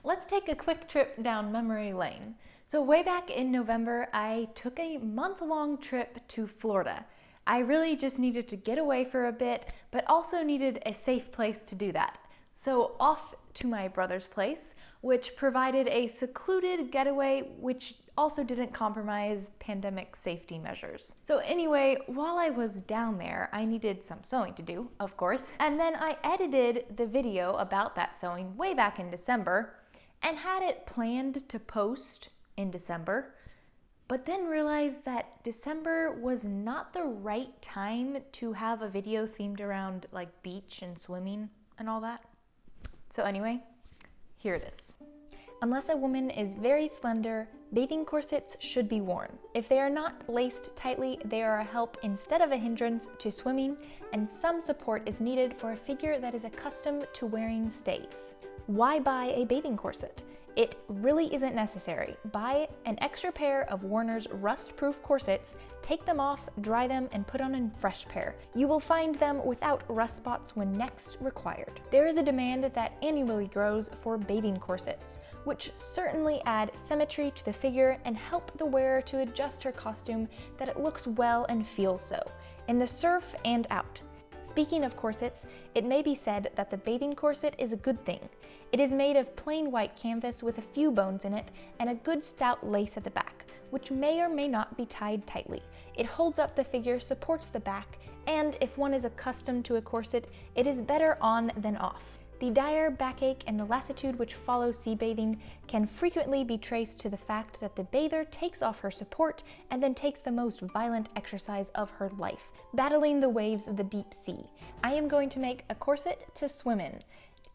Let's take a quick trip down memory lane. So way back in November, I took a month-long trip to Florida. I really just needed to get away for a bit, but also needed a safe place to do that. So off to my brother's place, which provided a secluded getaway, which also didn't compromise pandemic safety measures. So anyway, while I was down there, I needed some sewing to do, of course, and then I edited the video about that sewing way back in December and had it planned to post in December, but then realized that December was not the right time to have a video themed around like beach and swimming and all that. So anyway, here it is. Unless a woman is very slender, bathing corsets should be worn. If they are not laced tightly, they are a help instead of a hindrance to swimming, and some support is needed for a figure that is accustomed to wearing stays. Why buy a bathing corset? It really isn't necessary. Buy an extra pair of Warner's rust-proof corsets, take them off, dry them, and put on a fresh pair. You will find them without rust spots when next required. There is a demand that annually grows for bathing corsets, which certainly add symmetry to the figure and help the wearer to adjust her costume that it looks well and feels so, in the surf and out. Speaking of corsets, it may be said that the bathing corset is a good thing. It is made of plain white canvas with a few bones in it and a good stout lace at the back, which may or may not be tied tightly. It holds up the figure, supports the back, and if one is accustomed to a corset, it is better on than off. The dire backache and the lassitude which follow sea bathing can frequently be traced to the fact that the bather takes off her support and then takes the most violent exercise of her life, battling the waves of the deep sea. I am going to make a corset to swim in.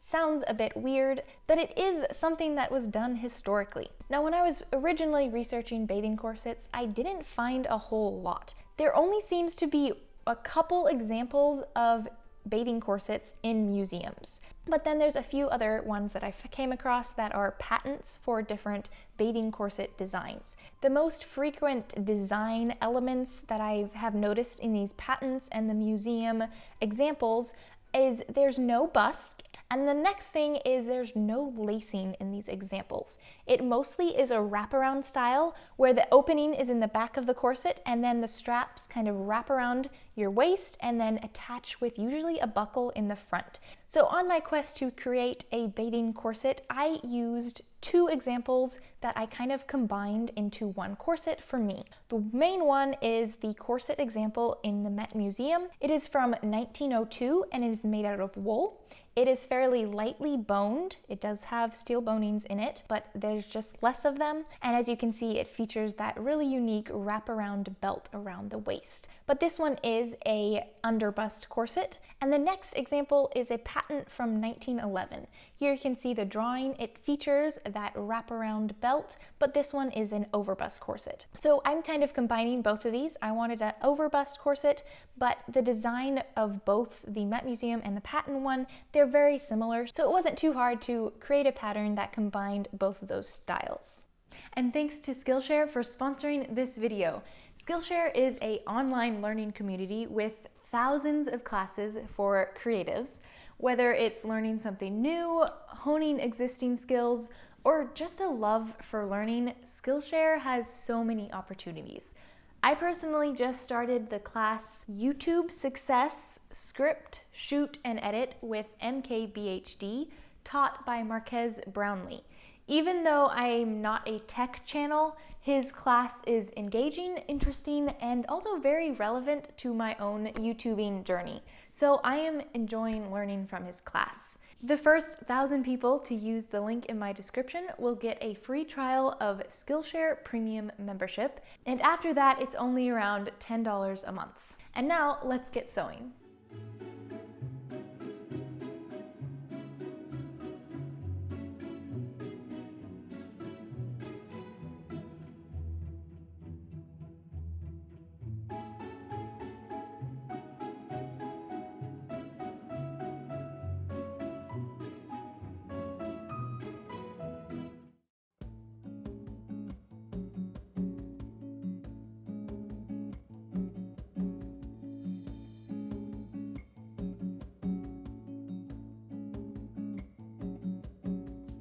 Sounds a bit weird, but it is something that was done historically. Now, when I was originally researching bathing corsets, I didn't find a whole lot. There only seems to be a couple examples of bathing corsets in museums. But then there's a few other ones that I came across that are patents for different bathing corset designs. The most frequent design elements that I have noticed in these patents and the museum examples is there's no busk, and the next thing is there's no lacing in these examples. It mostly is a wraparound style where the opening is in the back of the corset and then the straps kind of wrap around your waist and then attach with usually a buckle in the front. So on my quest to create a bathing corset, I used two examples that I kind of combined into one corset for me. The main one is the corset example in the Met Museum. It is from 1902 and it is made out of wool. It is fairly lightly boned. It does have steel bonings in it, but there's just less of them. And as you can see, it features that really unique wraparound belt around the waist. But this one is a underbust corset. And the next example is a patent from 1911. Here you can see the drawing. It features that wraparound belt, but this one is an overbust corset. So I'm kind of combining both of these. I wanted an overbust corset, but the design of both the Met Museum and the patent one, they're very similar. So it wasn't too hard to create a pattern that combined both of those styles. And thanks to Skillshare for sponsoring this video. Skillshare is an online learning community with thousands of classes for creatives, whether it's learning something new, honing existing skills, or just a love for learning. Skillshare has so many opportunities. I personally just started the class YouTube Success Script, Shoot, and Edit with MKBHD, taught by Marquez Brownlee. Even though I'm not a tech channel, his class is engaging, interesting, and also very relevant to my own YouTubing journey. So I am enjoying learning from his class. The first 1,000 people to use the link in my description will get a free trial of Skillshare Premium membership, and after that it's only around $10 a month. And now let's get sewing.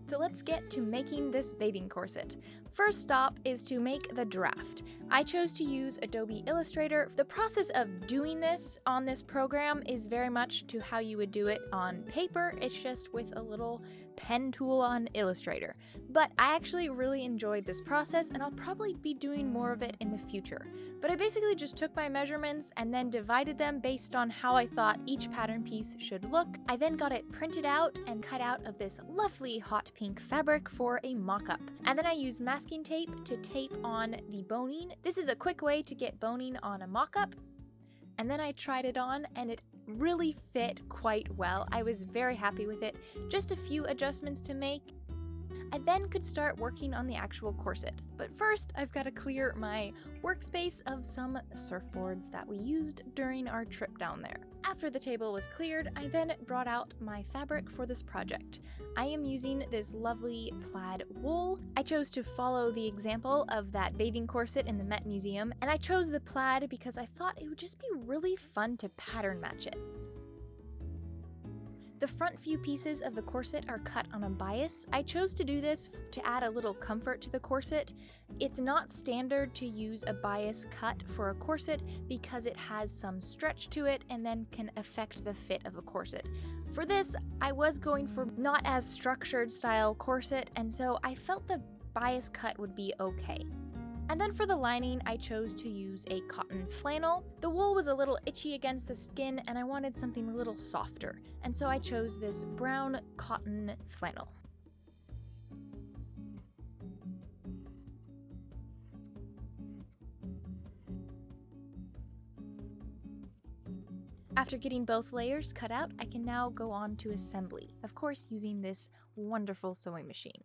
So let's get to making this bathing corset. First stop is to make the draft. I chose to use Adobe Illustrator. The process of doing this on this program is very much to how you would do it on paper. It's just with a little pen tool on Illustrator. But I actually really enjoyed this process, and I'll probably be doing more of it in the future. But I basically just took my measurements and then divided them based on how I thought each pattern piece should look. I then got it printed out and cut out of this lovely hot pink fabric for a mock-up. And then I used masking tape to tape on the boning. This is a quick way to get boning on a mock-up. And then I tried it on and it really fit quite well. I was very happy with it. Just a few adjustments to make. I then could start working on the actual corset. But first, I've got to clear my workspace of some surfboards that we used during our trip down there. After the table was cleared, I then brought out my fabric for this project. I am using this lovely plaid wool. I chose to follow the example of that bathing corset in the Met Museum, and I chose the plaid because I thought it would just be really fun to pattern match it. The front few pieces of the corset are cut on a bias. I chose to do this to add a little comfort to the corset. It's not standard to use a bias cut for a corset because it has some stretch to it and then can affect the fit of a corset. For this, I was going for not as structured style corset, and so I felt the bias cut would be okay. And then for the lining, I chose to use a cotton flannel. The wool was a little itchy against the skin and I wanted something a little softer, and so I chose this brown cotton flannel. After getting both layers cut out, I can now go on to assembly, of course using this wonderful sewing machine.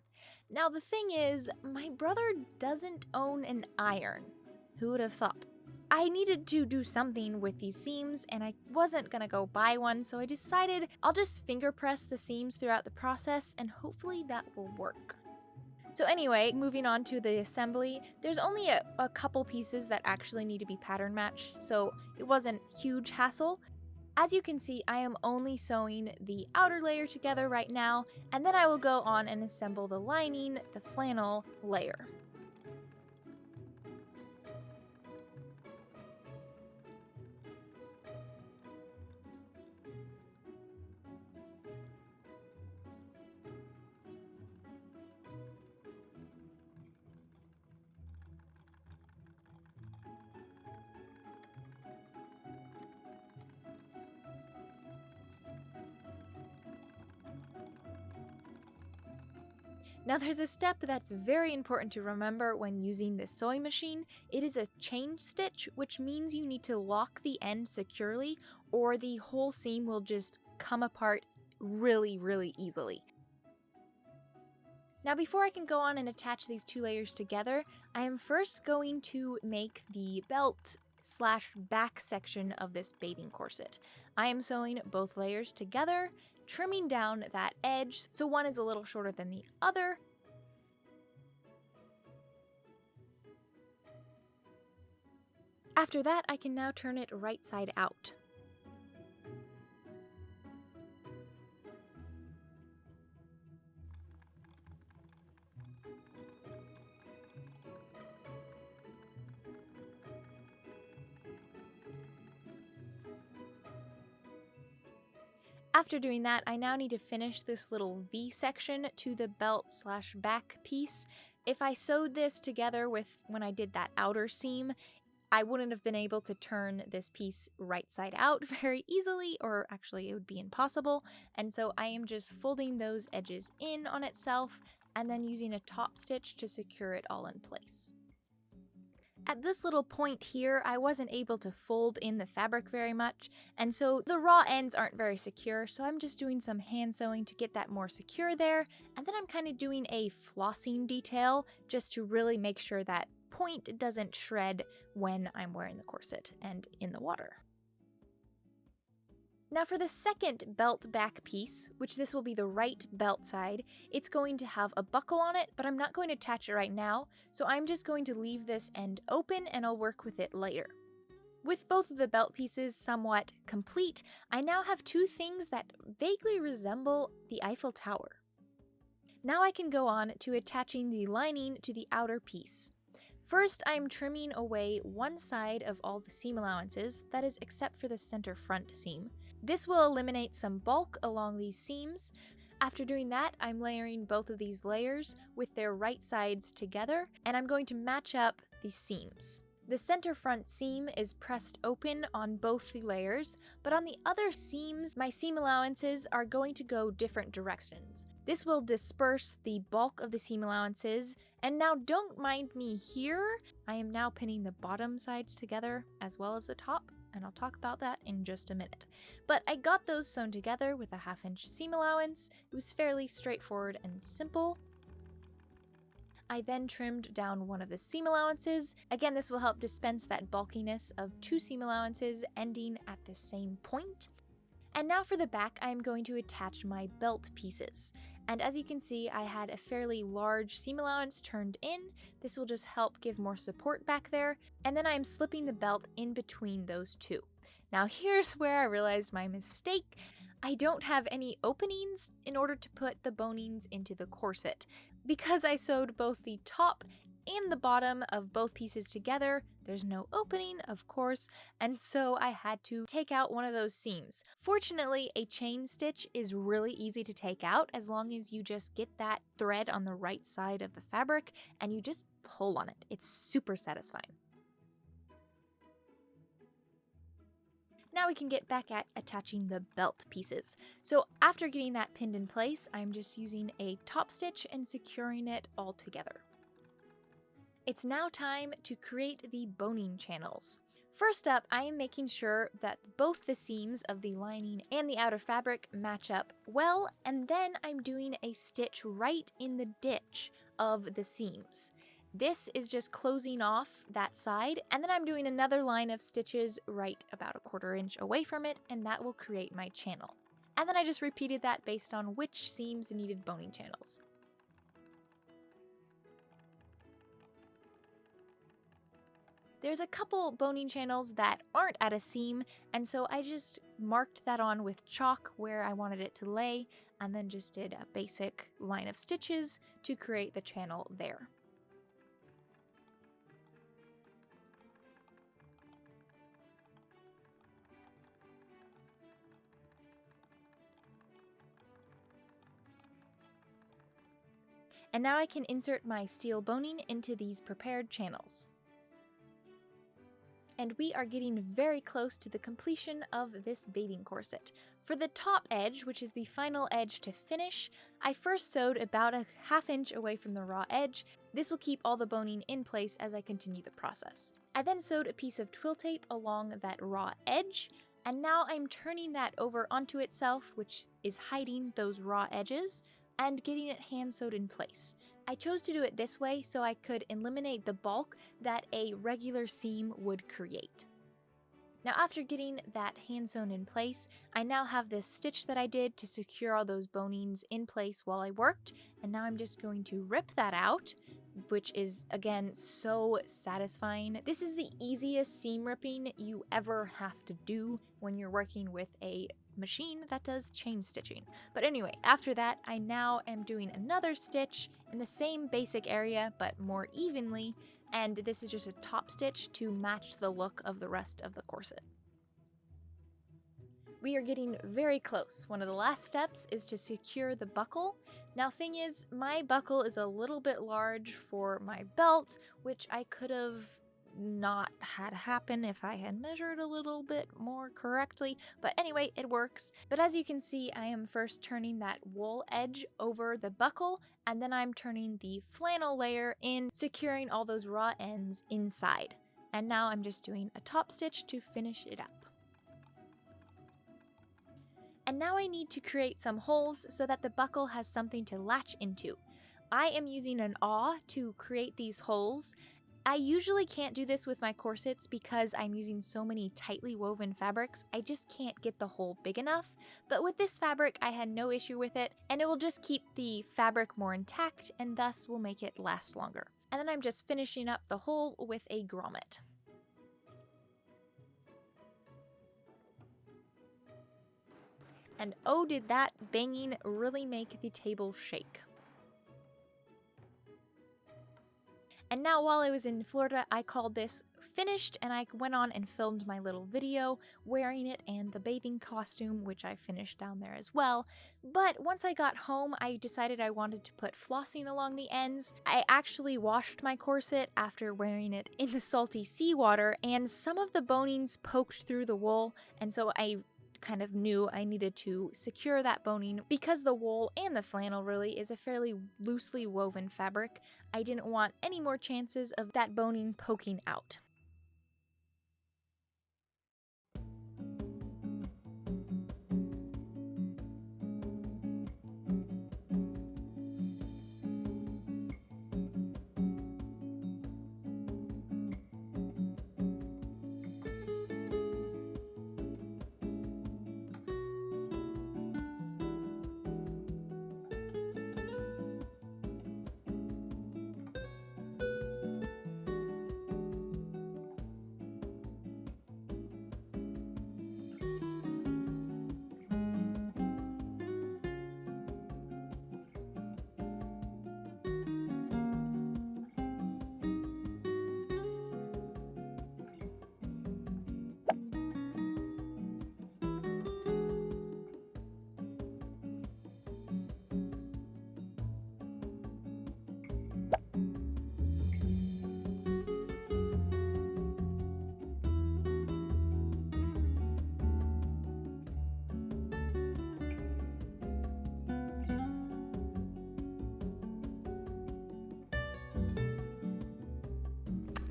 Now the thing is, my brother doesn't own an iron. Who would have thought? I needed to do something with these seams and I wasn't gonna go buy one, so I decided I'll just finger press the seams throughout the process and hopefully that will work. So anyway, moving on to the assembly, there's only a couple pieces that actually need to be pattern matched, so it wasn't huge hassle. As you can see, I am only sewing the outer layer together right now, and then I will go on and assemble the lining, the flannel layer. Now there's a step that's very important to remember when using this sewing machine. It is a chain stitch, which means you need to lock the end securely or the whole seam will just come apart really easily. Now before I can go on and attach these two layers together, I am first going to make the belt/back section of this bathing corset. I am sewing both layers together, trimming down that edge so one is a little shorter than the other. After that, I can now turn it right side out. After doing that, I now need to finish this little V section to the belt/back piece. If I sewed this together with when I did that outer seam, I wouldn't have been able to turn this piece right side out very easily, or actually it would be impossible. And so I am just folding those edges in on itself and then using a top stitch to secure it all in place. At this little point here, I wasn't able to fold in the fabric very much, and so the raw ends aren't very secure, so I'm just doing some hand sewing to get that more secure there, and then I'm kind of doing a flossing detail just to really make sure that point doesn't shred when I'm wearing the corset and in the water. Now for the second belt back piece, which this will be the right belt side, it's going to have a buckle on it, but I'm not going to attach it right now, so I'm just going to leave this end open and I'll work with it later. With both of the belt pieces somewhat complete, I now have two things that vaguely resemble the Eiffel Tower. Now I can go on to attaching the lining to the outer piece. First, I'm trimming away one side of all the seam allowances, that is except for the center front seam. This will eliminate some bulk along these seams. After doing that, I'm layering both of these layers with their right sides together, and I'm going to match up the seams. The center front seam is pressed open on both the layers, but on the other seams, my seam allowances are going to go different directions. This will disperse the bulk of the seam allowances, and now don't mind me here. I am now pinning the bottom sides together as well as the top, and I'll talk about that in just a minute. But I got those sewn together with a 1/2 inch seam allowance. It was fairly straightforward and simple. I then trimmed down one of the seam allowances. Again, this will help dispense that bulkiness of 2 seam allowances ending at the same point. And now for the back, I am going to attach my belt pieces. And as you can see, I had a fairly large seam allowance turned in. This will just help give more support back there. And then I'm slipping the belt in between those two. Now here's where I realized my mistake. I don't have any openings in order to put the bonings into the corset. Because I sewed both the top and the bottom of both pieces together, there's no opening, of course, and so I had to take out one of those seams. Fortunately, a chain stitch is really easy to take out as long as you just get that thread on the right side of the fabric and you just pull on it. It's super satisfying. Now we can get back at attaching the belt pieces. So after getting that pinned in place, I'm just using a top stitch and securing it all together. It's now time to create the boning channels. First up, I am making sure that both the seams of the lining and the outer fabric match up well, and then I'm doing a stitch right in the ditch of the seams. This is just closing off that side, and then I'm doing another line of stitches right about 1/4 inch away from it, and that will create my channel. And then I just repeated that based on which seams needed boning channels. There's a couple boning channels that aren't at a seam, and so I just marked that on with chalk where I wanted it to lay, and then just did a basic line of stitches to create the channel there. And now I can insert my steel boning into these prepared channels. And we are getting very close to the completion of this bathing corset. For the top edge, which is the final edge to finish, I first sewed about a 1/2 inch away from the raw edge. This will keep all the boning in place as I continue the process. I then sewed a piece of twill tape along that raw edge, and now I'm turning that over onto itself, which is hiding those raw edges, and getting it hand sewed in place. I chose to do it this way so I could eliminate the bulk that a regular seam would create. Now after getting that hand sewn in place, I now have this stitch that I did to secure all those bonings in place while I worked, and now I'm just going to rip that out, which is again so satisfying. This is the easiest seam ripping you ever have to do when you're working with a machine that does chain stitching. But anyway, after that, I now am doing another stitch in the same basic area, but more evenly, and this is just a top stitch to match the look of the rest of the corset. We are getting very close. One of the last steps is to secure the buckle. Now thing is, my buckle is a little bit large for my belt, which I could have not had happen if I had measured a little bit more correctly, but anyway, it works. But as you can see, I am first turning that wool edge over the buckle, and then I'm turning the flannel layer in, securing all those raw ends inside. And now I'm just doing a top stitch to finish it up. And now I need to create some holes so that the buckle has something to latch into. I am using an awl to create these holes. I usually can't do this with my corsets because I'm using so many tightly woven fabrics. I just can't get the hole big enough. But with this fabric, I had no issue with it, and it will just keep the fabric more intact and thus will make it last longer. And then I'm just finishing up the hole with a grommet. And oh, did that banging really make the table shake. And now while I was in Florida, I called this finished, and I went on and filmed my little video wearing it and the bathing costume, which I finished down there as well. But once I got home, I decided I wanted to put flossing along the ends. I actually washed my corset after wearing it in the salty seawater, and some of the bonings poked through the wool, and so I kind of knew I needed to secure that boning. Because the wool and the flannel really is a fairly loosely woven fabric, I didn't want any more chances of that boning poking out.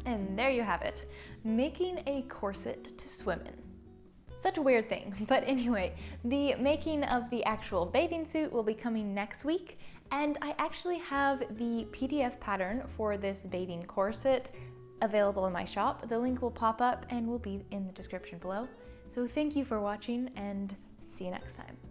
And there you have it, making a corset to swim in. Such a weird thing, but anyway, the making of the actual bathing suit will be coming next week, and I actually have the PDF pattern for this bathing corset available in my shop. The link will pop up and will be in the description below. So thank you for watching, and see you next time.